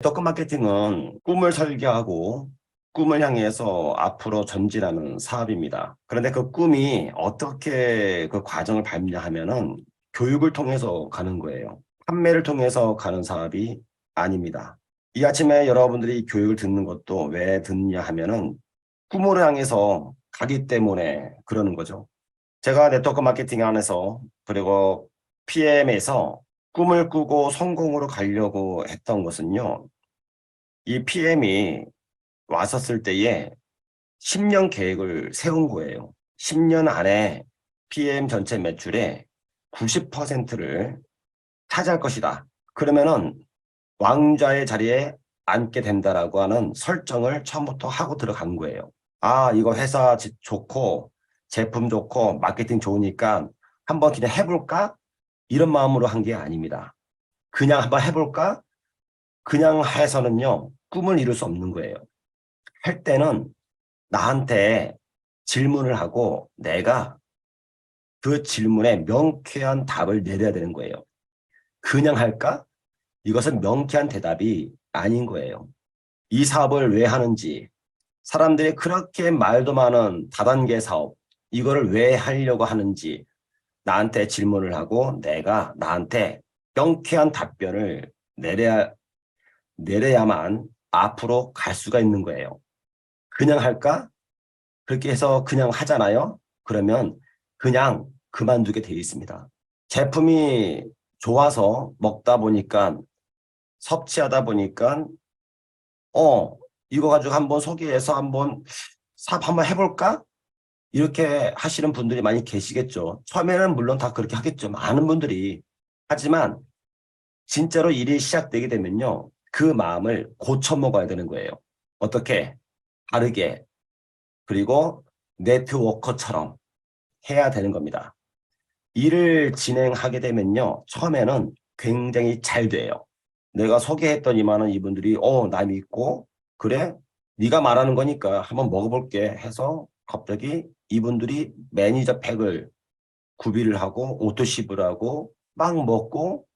네트워크 마케팅은 꿈을 설계하고 꿈을 향해서 앞으로 전진하는 사업입니다. 그런데 그 꿈이 어떻게 그 과정을 밟냐하면은 교육을 통해서 가는 거예요. 판매를 통해서 가는 사업이 아닙니다. 이 아침에 여러분들이 교육을 듣는 것도 왜 듣냐 하면은 꿈을 향해서 가기 때문에 그러는 거죠. 제가 네트워크 마케팅 안에서 그리고 PM에서 꿈을 꾸고 성공으로 가려고 했던 것은요. 이 PM이 왔었을 때에 10년 계획을 세운 거예요. 10년 안에 PM 전체 매출의 90%를 차지할 것이다. 그러면은 왕좌의 자리에 앉게 된다라고 하는 설정을 처음부터 하고 들어간 거예요. 아, 이거 회사 좋고 제품 좋고 마케팅 좋으니까 한번 그냥 해볼까? 이런 마음으로 한 게 아닙니다. 그냥 한번 해볼까? 그냥 해서는요, 꿈을 이룰 수 없는 거예요. 할 때는 나한테 질문을 하고 내가 그 질문에 명쾌한 답을 내려야 되는 거예요. 그냥 할까? 이것은 명쾌한 대답이 아닌 거예요. 이 사업을 왜 하는지, 사람들이 그렇게 말도 많은 다단계 사업, 이거를 왜 하려고 하는지 나한테 질문을 하고 내가 나한테 명쾌한 답변을 내려야만 앞으로 갈 수가 있는 거예요. 그냥 할까? 그렇게 해서 그냥 하잖아요. 그러면 그냥 그만두게 돼 있습니다. 제품이 좋아서 먹다 보니까 섭취하다 보니까 어 이거 가지고 한번 소개해서 한번 사업 한번 해볼까? 이렇게 하시는 분들이 많이 계시겠죠. 처음에는 물론 다 그렇게 하겠죠. 많은 분들이. 하지만 진짜로 일이 시작되게 되면요. 그 마음을 고쳐 먹어야 되는 거예요. 어떻게? 다르게. 그리고 네트워커처럼 해야 되는 겁니다. 일을 진행하게 되면요. 처음에는 굉장히 잘 돼요. 내가 소개했더니만은 이분들이 나 믿고 그래? 네가 말하는 거니까 한번 먹어볼게 해서 갑자기 이분들이 매니저 팩을 구비를 하고 오토십을 하고 막 먹고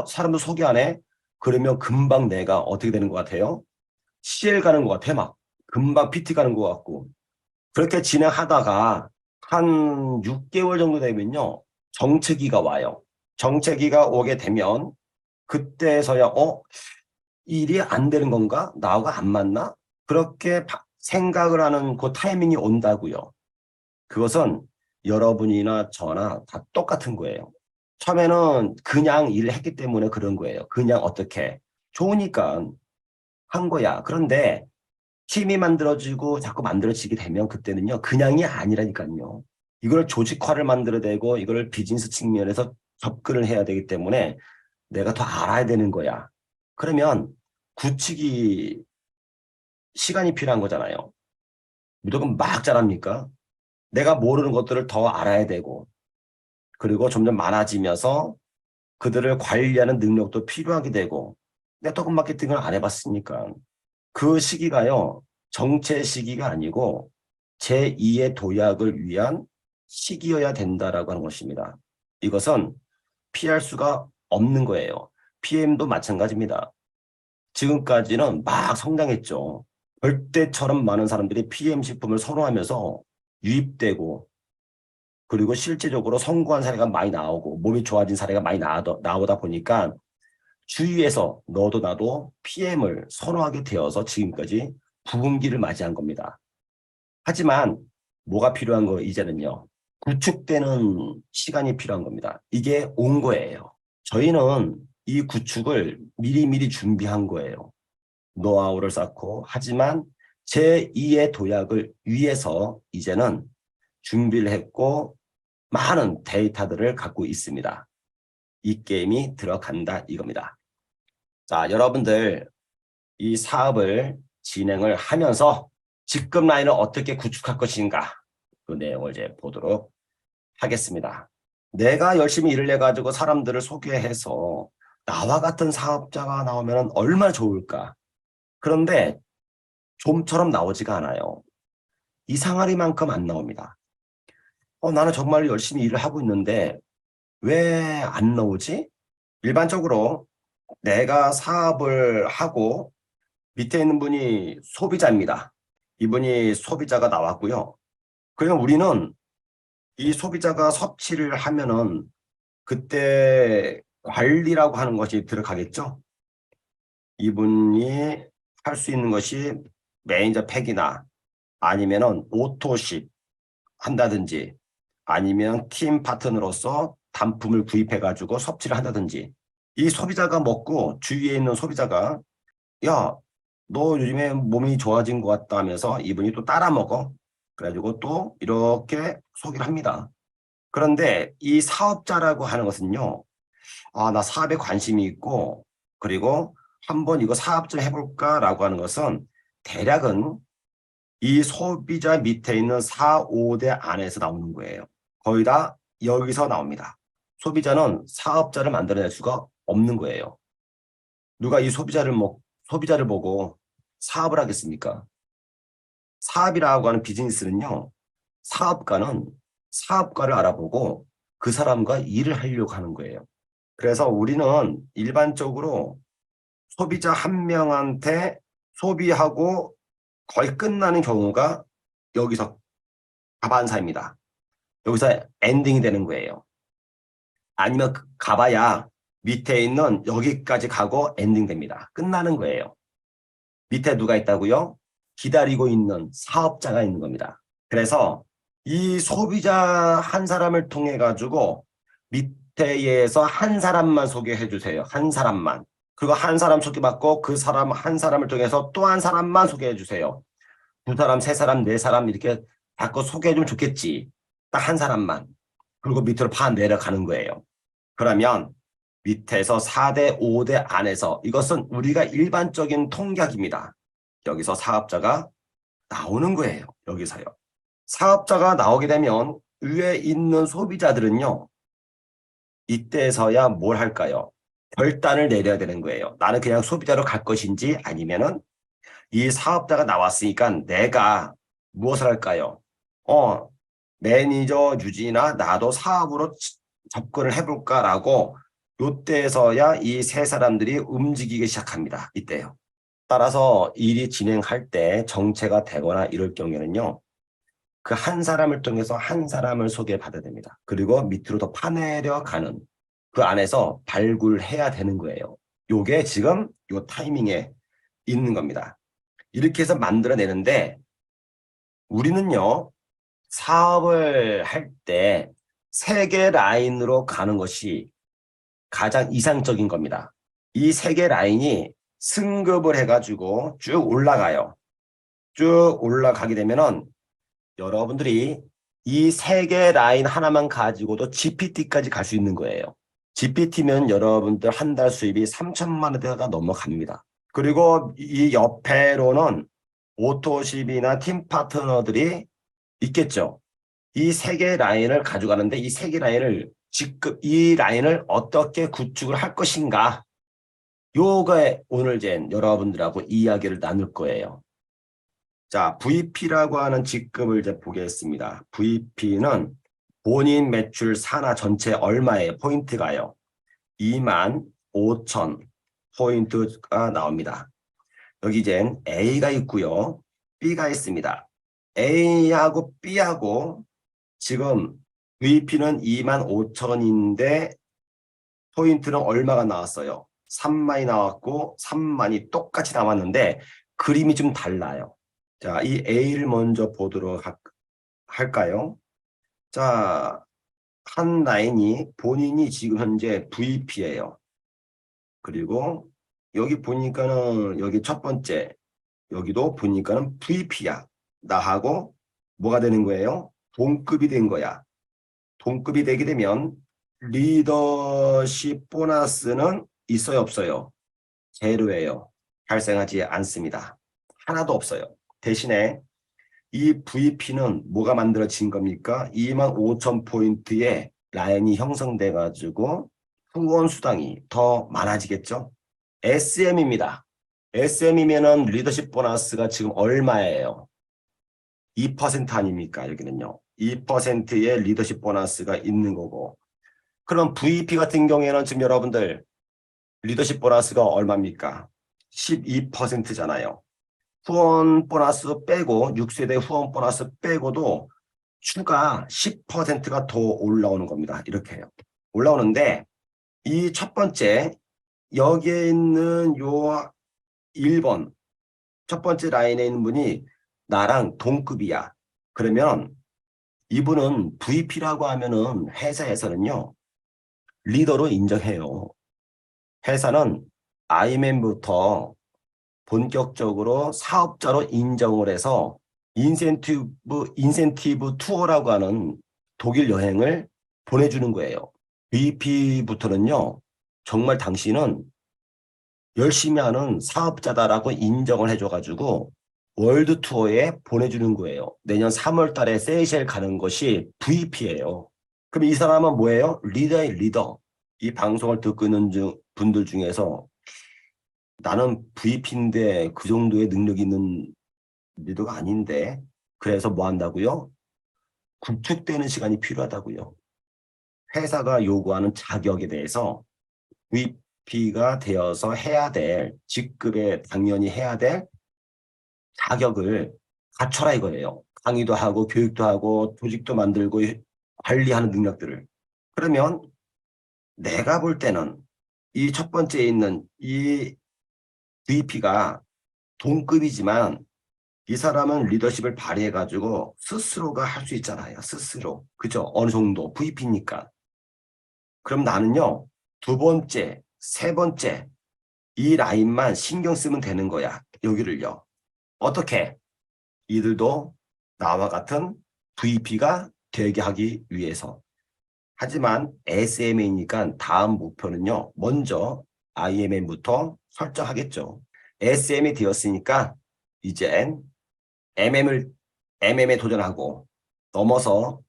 사람도 소개 안 해? 그러면 금방 내가 어떻게 되는 것 같아요? CL 가는 것 같아 막. 금방 PT 가는 것 같고. 그렇게 진행하다가 한 6개월 정도 되면요. 정체기가 와요. 정체기가 오게 되면 그때서야 이 일이 안 되는 건가? 나하고 안 맞나? 그렇게 생각을 하는 그 타이밍이 온다고요. 그것은 여러분이나 저나 다 똑같은 거예요. 처음에는 그냥 일을 했기 때문에 그런 거예요. 그냥 어떻게 좋으니까 한 거야. 그런데 팀이 만들어지고 자꾸 만들어지게 되면 그때는요. 그냥이 아니라니까요. 이걸 조직화를 만들어내고 이걸 비즈니스 측면에서 접근을 해야 되기 때문에 내가 더 알아야 되는 거야. 그러면 굳히기 시간이 필요한 거잖아요. 무조건 막 잘합니까? 내가 모르는 것들을 더 알아야 되고 그리고 점점 많아지면서 그들을 관리하는 능력도 필요하게 되고 네트워크 마케팅을 안 해봤으니까 그 시기가요. 정체 시기가 아니고 제2의 도약을 위한 시기여야 된다라고 하는 것입니다. 이것은 피할 수가 없는 거예요. PM도 마찬가지입니다. 지금까지는 막 성장했죠. 벌떼처럼 많은 사람들이 PM 식품을 선호하면서 유입되고 그리고 실제적으로 성공한 사례가 많이 나오고 몸이 좋아진 사례가 많이 나오다 보니까 주위에서 너도 나도 PM을 선호하게 되어서 지금까지 부흥기를 맞이한 겁니다. 하지만 뭐가 필요한 거 이제는요. 구축되는 시간이 필요한 겁니다. 이게 온 거예요. 저희는 이 구축을 미리미리 준비한 거예요. 노하우를 쌓고 하지만 제2의 도약을 위해서 이제는 준비를 했고 많은 데이터들을 갖고 있습니다. 이 게임이 들어간다 이겁니다. 자, 여러분들 이 사업을 진행을 하면서 직급 라인을 어떻게 구축할 것인가 그 내용을 이제 보도록 하겠습니다. 내가 열심히 일을 해가지고 사람들을 소개해서 나와 같은 사업자가 나오면 얼마나 좋을까. 그런데 좀처럼 나오지가 않아요. 이상하리만큼 안 나옵니다. 나는 정말 열심히 일을 하고 있는데 왜 안 나오지? 일반적으로 내가 사업을 하고 밑에 있는 분이 소비자입니다. 이분이 소비자가 나왔고요. 그러면 우리는 이 소비자가 섭취를 하면은 그때 관리라고 하는 것이 들어가겠죠. 이분이 할 수 있는 것이 매니저 팩이나 아니면은 오토십 한다든지 아니면 팀 파트너로서 단품을 구입해 가지고 섭취를 한다든지 이 소비자가 먹고 주위에 있는 소비자가 야, 너 요즘에 몸이 좋아진 것 같다 하면서 이분이 또 따라 먹어. 그래가지고 또 이렇게 소개를 합니다. 그런데 이 사업자라고 하는 것은요. 아, 나 사업에 관심이 있고 그리고 한번 이거 사업 좀 해볼까라고 하는 것은 대략은 이 소비자 밑에 있는 4, 5대 안에서 나오는 거예요. 거의 다 여기서 나옵니다. 소비자는 사업자를 만들어낼 수가 없는 거예요. 누가 이 소비자를 보고 사업을 하겠습니까? 사업이라고 하는 비즈니스는요, 사업가는 사업가를 알아보고 그 사람과 일을 하려고 하는 거예요. 그래서 우리는 일반적으로 소비자 한 명한테 소비하고 거의 끝나는 경우가 여기서 가반사입니다. 여기서 엔딩이 되는 거예요. 아니면 가봐야 밑에 있는 여기까지 가고 엔딩 됩니다. 끝나는 거예요. 밑에 누가 있다고요? 기다리고 있는 사업자가 있는 겁니다. 그래서 이 소비자 한 사람을 통해 가지고 밑에에서 한 사람만 소개해 주세요. 한 사람만. 그리고 한 사람 소개받고 그 사람 한 사람을 통해서 또 한 사람만 소개해 주세요. 두 사람, 세 사람, 네 사람 이렇게 자꾸 소개해 주면 좋겠지. 딱 한 사람만. 그리고 밑으로 파 내려가는 거예요. 그러면 밑에서 4대, 5대 안에서 이것은 우리가 일반적인 통계학입니다. 여기서 사업자가 나오는 거예요. 여기서요. 사업자가 나오게 되면 위에 있는 소비자들은요. 이때서야 뭘 할까요? 결단을 내려야 되는 거예요. 나는 그냥 소비자로 갈 것인지 아니면은 이 사업자가 나왔으니까 내가 무엇을 할까요? 어, 매니저 유지나 나도 사업으로 접근을 해볼까라고 요때에서야 이 세 사람들이 움직이기 시작합니다. 이때요. 따라서 일이 진행할 때 정체가 되거나 이럴 경우에는요. 그 한 사람을 통해서 한 사람을 소개받아야 됩니다. 그리고 밑으로 더 파내려 가는 그 안에서 발굴해야 되는 거예요. 요게 지금 요 타이밍에 있는 겁니다. 이렇게 해서 만들어내는데 우리는요. 사업을 할 때 세 개 라인으로 가는 것이 가장 이상적인 겁니다. 이 세 개 라인이 승급을 해가지고 쭉 올라가요. 쭉 올라가게 되면은 여러분들이 이 세 개 라인 하나만 가지고도 GPT까지 갈 수 있는 거예요. GPT면 여러분들 한 달 수입이 3천만 원대가 넘어갑니다. 그리고 이 옆에로는 오토십이나 팀 파트너들이 있겠죠. 이 세 개 라인을 가져가는데 이 세 개 라인을 직급 이 라인을 어떻게 구축을 할 것인가 요거에 오늘 이제 여러분들하고 이야기를 나눌 거예요. 자, VP라고 하는 직급을 이제 보겠습니다. VP는 본인 매출 산하 전체 얼마에 포인트가요? 2만 5천 포인트가 나옵니다. 여기 이제 A가 있고요. B가 있습니다. A하고 B하고 지금 VP는 2만 5천인데 포인트는 얼마가 나왔어요? 3만이 나왔고 3만이 똑같이 나왔는데 그림이 좀 달라요. 자, 이 A를 먼저 보도록 할까요? 자, 한 라인이 본인이 지금 현재 VP예요. 그리고 여기 보니까는 여기 첫 번째 여기도 보니까는 VP야. 나하고 뭐가 되는 거예요? 동급이 된 거야. 동급이 되게 되면 리더십 보너스는 있어요, 없어요? 제로예요. 발생하지 않습니다. 하나도 없어요. 대신에 이 VP는 뭐가 만들어진 겁니까? 2만 5천 포인트의 라인이 형성돼 가지고 후원 수당이 더 많아지겠죠? SM입니다. SM이면은 리더십 보너스가 지금 얼마예요? 2% 아닙니까? 여기는요. 2%의 리더십 보너스가 있는 거고. 그럼 VP 같은 경우에는 지금 여러분들 리더십 보너스가 얼마입니까? 12%잖아요. 후원 보너스 빼고 6세대 후원 보너스 빼고도 추가 10%가 더 올라오는 겁니다. 이렇게 해요. 올라오는데 이 첫 번째 여기에 있는 요 1번 첫 번째 라인에 있는 분이 나랑 동급이야. 그러면 이분은 VP라고 하면은 회사에서는요. 리더로 인정해요. 회사는 IMM부터 본격적으로 사업자로 인정을 해서 인센티브 투어라고 하는 독일 여행을 보내주는 거예요. VP부터는요, 정말 당신은 열심히 하는 사업자다라고 인정을 해줘가지고 월드 투어에 보내주는 거예요. 내년 3월 달에 세이셸 가는 것이 VP예요. 그럼 이 사람은 뭐예요? 리더의 리더. 이 방송을 듣고 있는 분들 중에서 나는 VP인데 그 정도의 능력이 있는 리더가 아닌데 그래서 뭐 한다고요? 구축되는 시간이 필요하다고요. 회사가 요구하는 자격에 대해서 VP가 되어서 해야 될 직급에 당연히 해야 될 자격을 갖춰라 이거예요. 강의도 하고 교육도 하고 조직도 만들고 관리하는 능력들을. 그러면 내가 볼 때는 이 첫 번째에 있는 이 VP가 동급이지만 이 사람은 리더십을 발휘해가지고 스스로가 할 수 있잖아요. 스스로. 그죠? 어느 정도 VP니까. 그럼 나는요. 두 번째, 세 번째 이 라인만 신경 쓰면 되는 거야. 여기를요. 어떻게? 이들도 나와 같은 VP가 되게 하기 위해서. 하지만 SMA니까 다음 목표는요. 먼저 IMM부터 설정하겠죠. SM이 되었으니까 이젠 MM에 도전하고 넘어서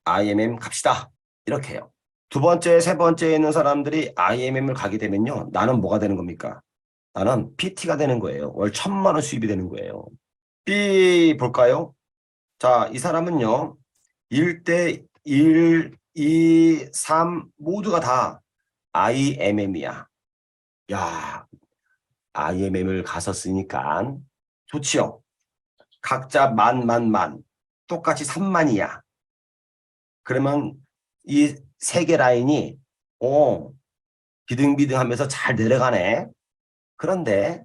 IMM 갑시다. 이렇게 해요. 두 번째, 세 번째에 있는 사람들이 IMM을 가게 되면요. 나는 뭐가 되는 겁니까? 나는 PT가 되는 거예요. 월 1,000만 원 수입이 되는 거예요. B 볼까요? 자, 이 사람은요. 1대 1, 2, 3 모두가 다 IMM이야. 야, IMM을 갔었으니까 좋지요. 각자 만. 똑같이 3만이야. 그러면 이 세 개 라인이 비등비등하면서 잘 내려가네. 그런데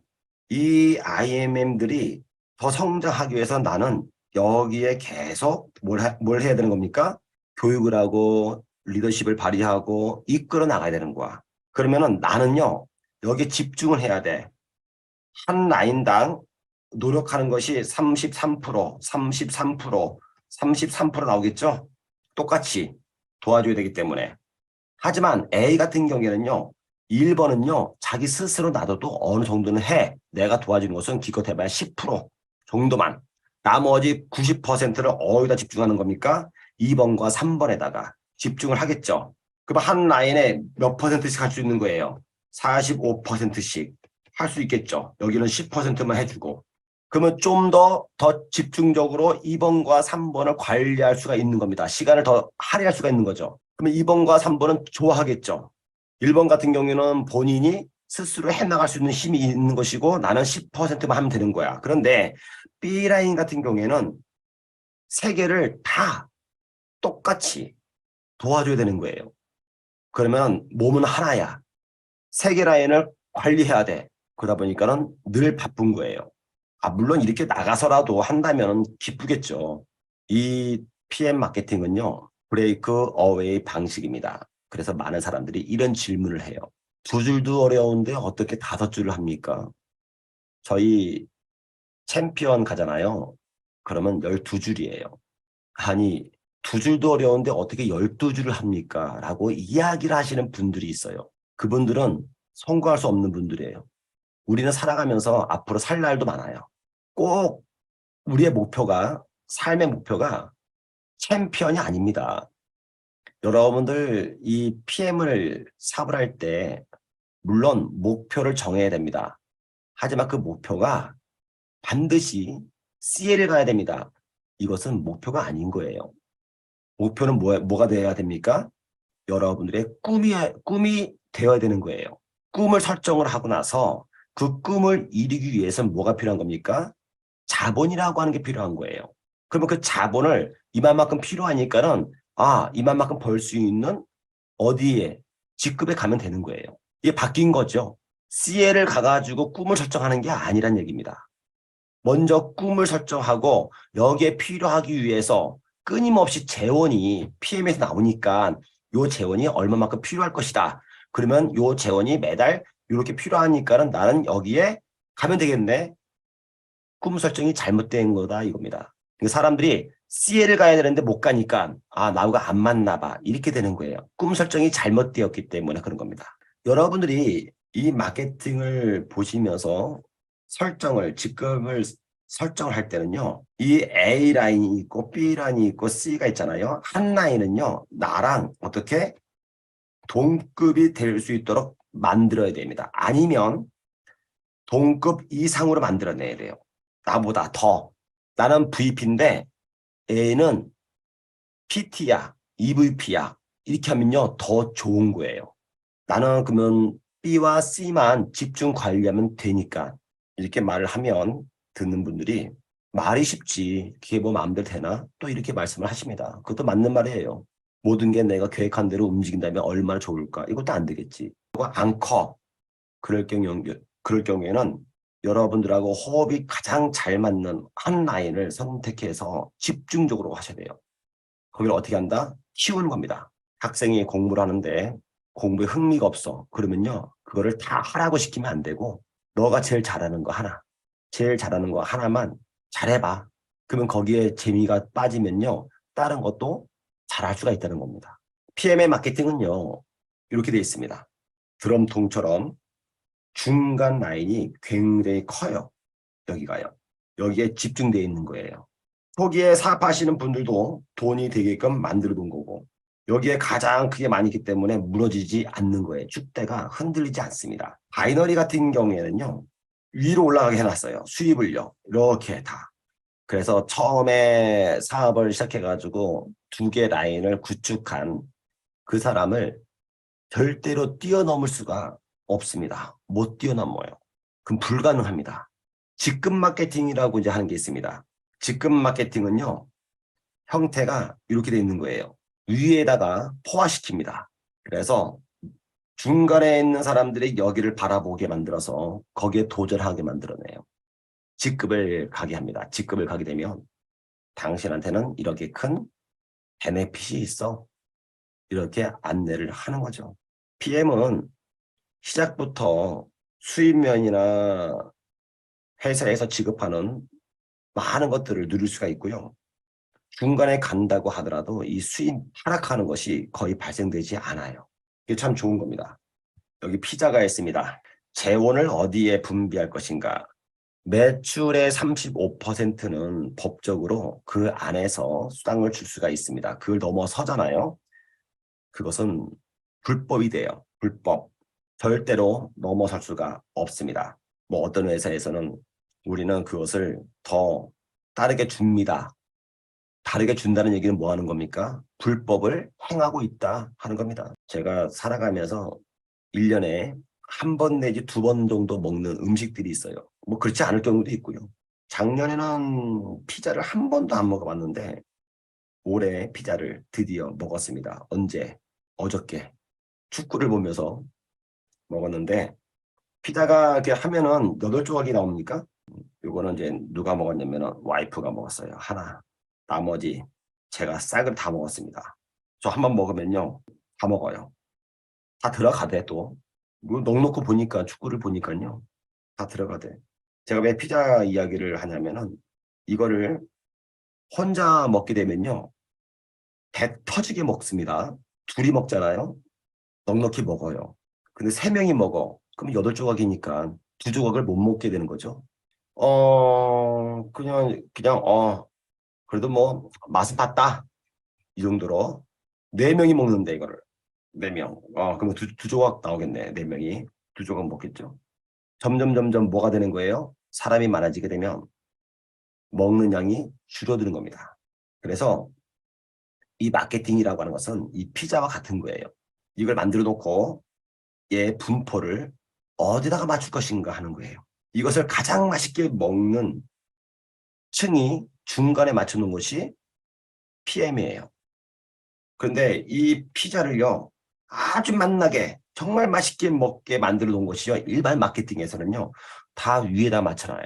이 IMM들이 더 성장하기 위해서 나는 여기에 계속 뭘 해야 되는 겁니까? 교육을 하고 리더십을 발휘하고 이끌어 나가야 되는 거야. 그러면은 나는요. 여기에 집중을 해야 돼. 한 라인당 노력하는 것이 33% 나오겠죠? 똑같이 도와줘야 되기 때문에. 하지만 A 같은 경우에는요. 1번은요. 자기 스스로 놔둬도 어느 정도는 해. 내가 도와주는 것은 기껏 해봐야 10% 정도만. 나머지 90%를 어디다 집중하는 겁니까? 2번과 3번에다가 집중을 하겠죠. 그럼 한 라인에 몇 %씩 할 수 있는 거예요? 45%씩 할 수 있겠죠. 여기는 10%만 해주고. 그러면 좀 더 집중적으로 2번과 3번을 관리할 수가 있는 겁니다. 시간을 더 할애할 수가 있는 거죠. 그러면 2번과 3번은 좋아하겠죠. 1번 같은 경우에는 본인이 스스로 해나갈 수 있는 힘이 있는 것이고 나는 10%만 하면 되는 거야. 그런데 B라인 같은 경우에는 세 개를 다 똑같이 도와줘야 되는 거예요. 그러면 몸은 하나야. 세 개 라인을 관리해야 돼. 그러다 보니까는 늘 바쁜 거예요. 물론 이렇게 나가서라도 한다면 기쁘겠죠. 이 PM 마케팅은요, 브레이크 어웨이 방식입니다. 그래서 많은 사람들이 이런 질문을 해요. 두 줄도 어려운데 어떻게 다섯 줄을 합니까? 저희 챔피언 가잖아요. 그러면 12줄이에요. 아니, 두 줄도 어려운데 어떻게 12줄을 합니까? 라고 이야기를 하시는 분들이 있어요. 그분들은 성공할 수 없는 분들이에요. 우리는 살아가면서 앞으로 살 날도 많아요. 꼭 우리의 목표가, 삶의 목표가 챔피언이 아닙니다. 여러분들 이 PM을 사업을 할 때 물론 목표를 정해야 됩니다. 하지만 그 목표가 반드시 CL을 가야 됩니다. 이것은 목표가 아닌 거예요. 목표는 뭐가 되어야 됩니까? 여러분들의 꿈이 되어야 되는 거예요. 꿈을 설정을 하고 나서 그 꿈을 이루기 위해서는 뭐가 필요한 겁니까? 자본이라고 하는 게 필요한 거예요. 그러면 그 자본을 이만큼 필요하니까는 이만큼 벌 수 있는 어디에 직급에 가면 되는 거예요. 이게 바뀐 거죠. CL을 가가지고 꿈을 설정하는 게 아니란 얘기입니다. 먼저 꿈을 설정하고 여기에 필요하기 위해서 끊임없이 재원이 PM에서 나오니까 요 재원이 얼마만큼 필요할 것이다. 그러면 요 재원이 매달 이렇게 필요하니까는 나는 여기에 가면 되겠네. 꿈 설정이 잘못된 거다 이겁니다. 사람들이 CL을 가야 되는데 못 가니까 나하고 안 맞나 봐. 이렇게 되는 거예요. 꿈 설정이 잘못되었기 때문에 그런 겁니다. 여러분들이 이 마케팅을 보시면서 직급을 설정을 할 때는요. 이 A 라인이 있고 B 라인이 있고 C가 있잖아요. 한 라인은요. 나랑 어떻게 동급이 될 수 있도록 만들어야 됩니다. 아니면 동급 이상으로 만들어내야 돼요. 나보다 더. 나는 VP인데 A는 PT야, EVP야. 이렇게 하면요. 더 좋은 거예요. 나는 그러면 B와 C만 집중 관리하면 되니까 이렇게 말을 하면 듣는 분들이 말이 쉽지. 그게 뭐 마음대로 되나? 또 이렇게 말씀을 하십니다. 그것도 맞는 말이에요. 모든 게 내가 계획한 대로 움직인다면 얼마나 좋을까? 이것도 안 되겠지. 그거 안 커. 그럴 경우에는 여러분들하고 호흡이 가장 잘 맞는 한 라인을 선택해서 집중적으로 하셔야 돼요. 거기를 어떻게 한다? 키우는 겁니다. 학생이 공부를 하는데 공부에 흥미가 없어. 그러면요. 그거를 다 하라고 시키면 안 되고 너가 제일 잘하는 거 하나. 제일 잘하는 거 하나만 잘해봐. 그러면 거기에 재미가 빠지면요. 다른 것도 잘할 수가 있다는 겁니다. PM의 마케팅은요. 이렇게 되어 있습니다. 드럼통처럼 중간 라인이 굉장히 커요. 여기가요. 여기에 집중되어 있는 거예요. 초기에 사업하시는 분들도 돈이 되게끔 만들어 놓은 거고 여기에 가장 크게 많이 있기 때문에 무너지지 않는 거예요. 축대가 흔들리지 않습니다. 바이너리 같은 경우에는요. 위로 올라가게 해놨어요. 수입을요. 이렇게 다. 그래서 처음에 사업을 시작해가지고 두 개 라인을 구축한 그 사람을 절대로 뛰어넘을 수가 없습니다. 못 뛰어넘어요. 그럼 불가능합니다. 직급 마케팅이라고 이제 하는 게 있습니다. 직급 마케팅은요, 형태가 이렇게 되어 있는 거예요. 위에다가 포화시킵니다. 그래서 중간에 있는 사람들이 여기를 바라보게 만들어서 거기에 도전하게 만들어내요. 직급을 가게 합니다. 직급을 가게 되면 당신한테는 이렇게 큰 베네핏이 있어. 이렇게 안내를 하는 거죠. PM은 시작부터 수입면이나 회사에서 지급하는 많은 것들을 누릴 수가 있고요. 중간에 간다고 하더라도 이 수입 하락하는 것이 거의 발생되지 않아요. 이게 참 좋은 겁니다. 여기 피자가 있습니다. 재원을 어디에 분비할 것인가? 매출의 35%는 법적으로 그 안에서 수당을 줄 수가 있습니다. 그걸 넘어서잖아요. 그것은 불법이 돼요. 불법. 절대로 넘어설 수가 없습니다. 뭐 어떤 회사에서는 우리는 그것을 더 다르게 줍니다. 다르게 준다는 얘기는 뭐 하는 겁니까? 불법을 행하고 있다 하는 겁니다. 제가 살아가면서 1년에 한 번 내지 두 번 정도 먹는 음식들이 있어요. 뭐 그렇지 않을 경우도 있고요. 작년에는 피자를 한 번도 안 먹어봤는데 올해 피자를 드디어 먹었습니다. 언제? 어저께 축구를 보면서 먹었는데 피자가 이렇게 하면은 8조각이 나옵니까? 요거는 이제 누가 먹었냐면은 와이프가 먹었어요. 하나. 나머지 제가 싹을 다 먹었습니다. 저 한 번 먹으면요. 다 먹어요. 다 들어가대 또. 뭐 넉넉히 보니까 축구를 보니까요. 다 들어가대. 제가 왜 피자 이야기를 하냐면은 이거를 혼자 먹게 되면요. 배 터지게 먹습니다. 둘이 먹잖아요. 넉넉히 먹어요. 근데 세 명이 먹어. 그럼 8조각이니까 두 조각을 못 먹게 되는 거죠. 그냥 그래도 뭐 맛은 봤다. 이 정도로 네 명이 먹는데 이거를 네 명. 그러면 두 조각 나오겠네. 네 명이 두 조각 먹겠죠. 점점 뭐가 되는 거예요? 사람이 많아지게 되면 먹는 양이 줄어드는 겁니다. 그래서 이 마케팅이라고 하는 것은 이 피자와 같은 거예요. 이걸 만들어 놓고 얘 분포를 어디다가 맞출 것인가 하는 거예요. 이것을 가장 맛있게 먹는 층이 중간에 맞추는 곳이 PM이에요. 그런데 이 피자를요, 아주 맛나게 정말 맛있게 먹게 만들어 놓은 것이요. 일반 마케팅에서는요, 다 위에다 맞춰놔요.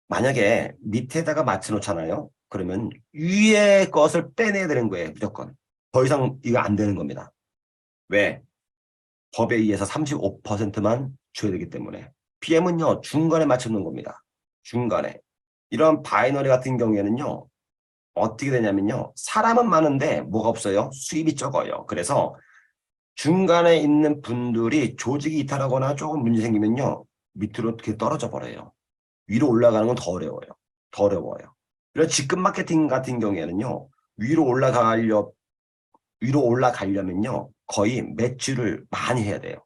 만약에 밑에다가 맞춰 놓잖아요. 그러면 위에 것을 빼내야 되는 거예요. 무조건. 더 이상 이거 안 되는 겁니다. 왜? 법에 의해서 35%만 줘야 되기 때문에. PM은요, 중간에 맞춰 놓은 겁니다. 중간에. 이런 바이너리 같은 경우에는요, 어떻게 되냐면요. 사람은 많은데 뭐가 없어요? 수입이 적어요. 그래서 중간에 있는 분들이 조직이 이탈하거나 조금 문제 생기면요. 밑으로 이렇게 떨어져 버려요. 위로 올라가는 건 더 어려워요. 더 어려워요. 그래서 직급 마케팅 같은 경우에는요. 위로 올라가려면요. 거의 매출을 많이 해야 돼요.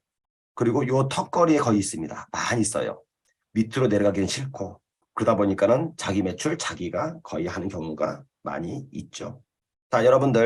그리고 요 턱걸이에 거의 있습니다. 많이 써요. 밑으로 내려가기는 싫고. 그러다 보니까는 자기 매출 자기가 거의 하는 경우가 많이 있죠. 자, 여러분들.